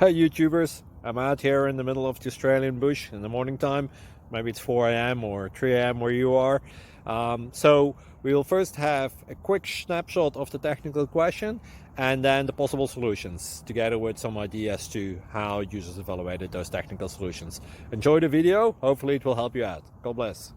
Hey YouTubers, I'm out here in the middle of the Australian bush in the morning time. Maybe it's 4 a.m. or 3 a.m. where you are. So we'll first have a quick snapshot of the technical question and then the possible solutions, together with some ideas to how users evaluated those technical solutions. Enjoy the video, hopefully it will help you out. God bless.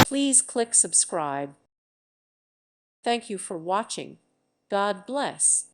Please click subscribe. Thank you for watching. God bless.